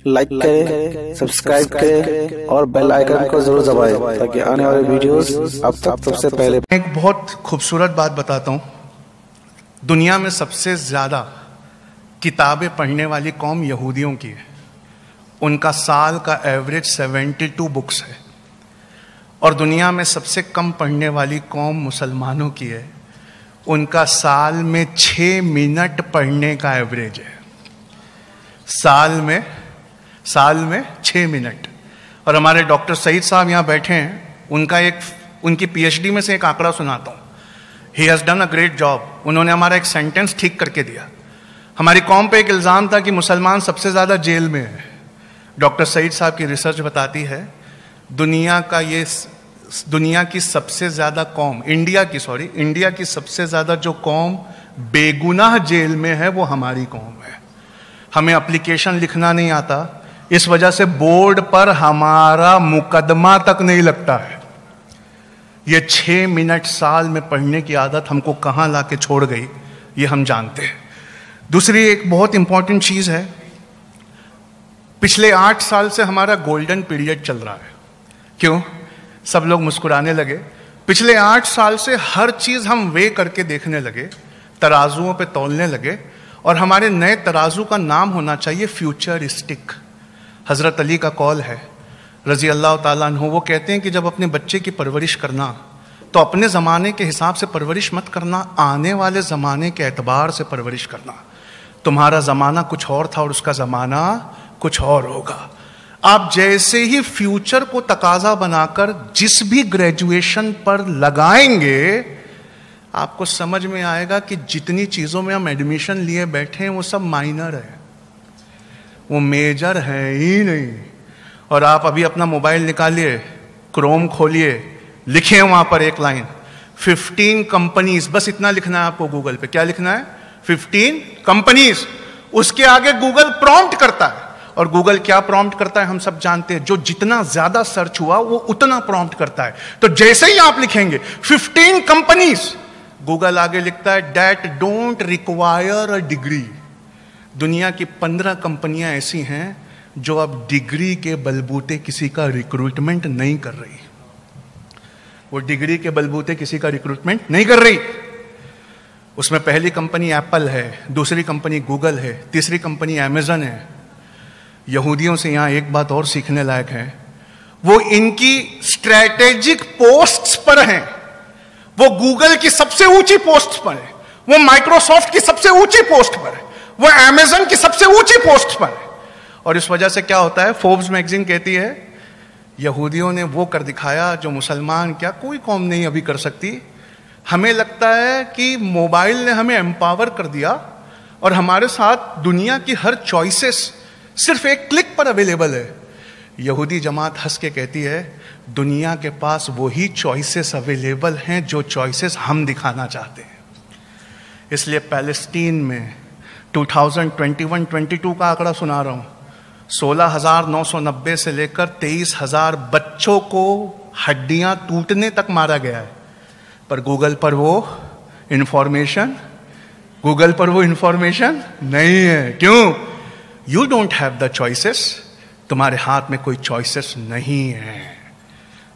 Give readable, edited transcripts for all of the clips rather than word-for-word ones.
Like करें, subscribe करें और बेल आइकन को जरूर दबाएं ताकि आने वाले वीडियोस आप तक सबसे पहले। एक बहुत खूबसूरत बात बताता हूँ। दुनिया में सबसे ज़्यादा किताबें पढ़ने वाली कौम यहूदियों की है। उनका साल का एवरेज 72 बुक्स है। और दुनिया में सबसे कम पढ़ने वाली कौम मुसलमानों की है। उनका साल में 6 मिनट पढ़ने का एवरेज है। साल में 6 मिनट। और हमारे डॉक्टर सईद साहब यहाँ बैठे हैं। उनकी पीएचडी में से एक आंकड़ा सुनाता हूँ। He has done a great job. उन्होंने हमारा एक सेंटेंस ठीक करके दिया। हमारी कौम पे एक इल्ज़ाम था कि मुसलमान सबसे ज़्यादा जेल में है। डॉक्टर सईद साहब की रिसर्च बताती है दुनिया की सबसे ज़्यादा कौम, इंडिया की सबसे ज़्यादा जो कौम बेगुनाह जेल में है वो हमारी कौम है। हमें एप्लीकेशन लिखना नहीं आता, इस वजह से बोर्ड पर हमारा मुकदमा तक नहीं लगता है। ये 6 मिनट साल में पढ़ने की आदत हमको कहाँ ला के छोड़ गई ये हम जानते हैं। दूसरी एक बहुत इंपॉर्टेंट चीज़ है, पिछले 8 साल से हमारा गोल्डन पीरियड चल रहा है। क्यों? सब लोग मुस्कुराने लगे। पिछले 8 साल से हर चीज़ हम वे करके देखने लगे, तराजुओं पे तौलने लगे। और हमारे नए तराजू का नाम होना चाहिए फ्यूचरिस्टिक। हज़रत अली का कौल है रज़ी अल्लाह ताला अन्हु, वो कहते हैं कि जब अपने बच्चे की परवरिश करना तो अपने ज़माने के हिसाब से परवरिश मत करना, आने वाले ज़माने के एतबार से परवरिश करना। तुम्हारा ज़माना कुछ और था और उसका ज़माना कुछ और होगा। आप जैसे ही फ्यूचर को तकाजा बनाकर जिस भी ग्रेजुएशन पर लगाएंगे, आपको समझ में आएगा कि जितनी चीज़ों में हम एडमिशन लिए बैठे हैं वो सब माइनर है, वो मेजर है ही नहीं। और आप अभी अपना मोबाइल निकालिए, क्रोम खोलिए, लिखे वहाँ पर एक लाइन 15 कंपनीज, बस इतना लिखना है आपको गूगल पे। क्या लिखना है? 15 कंपनीज। उसके आगे गूगल प्रॉम्प्ट करता है। और गूगल क्या प्रॉम्प्ट करता है हम सब जानते हैं। जो जितना ज्यादा सर्च हुआ वो उतना प्रॉम्प्ट करता है। तो जैसे ही आप लिखेंगे 15 कंपनीज, गूगल आगे लिखता है that don't require a degree. दुनिया की 15 कंपनियां ऐसी हैं जो अब डिग्री के बलबूते किसी का रिक्रूटमेंट नहीं कर रही। वो डिग्री के बलबूते किसी का रिक्रूटमेंट नहीं कर रही। उसमें पहली कंपनी एप्पल है, दूसरी कंपनी गूगल है, तीसरी कंपनी अमेजन है। यहूदियों से यहां एक बात और सीखने लायक है, वो इनकी स्ट्रैटेजिक पोस्ट्स पर हैं। वो गूगल की सबसे ऊंची पोस्ट पर है, वो माइक्रोसॉफ्ट की सबसे ऊंची पोस्ट पर है, वो अमेजन की सबसे ऊंची पोस्ट पर है। और इस वजह से क्या होता है, फोर्ब्स मैगजीन कहती है यहूदियों ने वो कर दिखाया जो मुसलमान क्या कोई कौम नहीं अभी कर सकती। हमें लगता है कि मोबाइल ने हमें एम्पावर कर दिया और हमारे साथ दुनिया की हर चॉइसेस सिर्फ एक क्लिक पर अवेलेबल है। यहूदी जमात हंस के कहती है दुनिया के पास वही चॉइसेस अवेलेबल हैं जो चॉइसेस हम दिखाना चाहते हैं। इसलिए पैलेस्टीन में 2021-22 का आंकड़ा सुना रहा हूँ, 16,990 से लेकर 23,000 बच्चों को हड्डियां टूटने तक मारा गया है। पर गूगल पर वो इंफॉर्मेशन नहीं है। क्यों? You don't have the choices. तुम्हारे हाथ में कोई चॉइसेस नहीं है।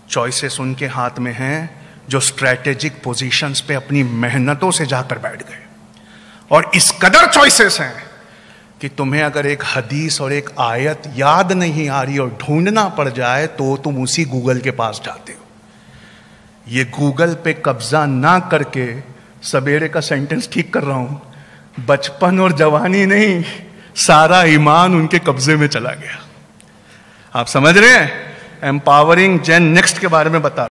चॉइसेस उनके हाथ में हैं जो स्ट्रैटेजिक पोजीशंस पे अपनी मेहनतों से जाकर बैठ गए। और इस कदर चॉइसेस हैं कि तुम्हें अगर एक हदीस और एक आयत याद नहीं आ रही और ढूंढना पड़ जाए तो तुम उसी गूगल के पास जाते हो। ये गूगल पे कब्जा ना करके, सवेरे का सेंटेंस ठीक कर रहा हूं, बचपन और जवानी नहीं, सारा ईमान उनके कब्जे में चला गया। आप समझ रहे हैं? एम्पावरिंग जेन नेक्स्ट के बारे में बता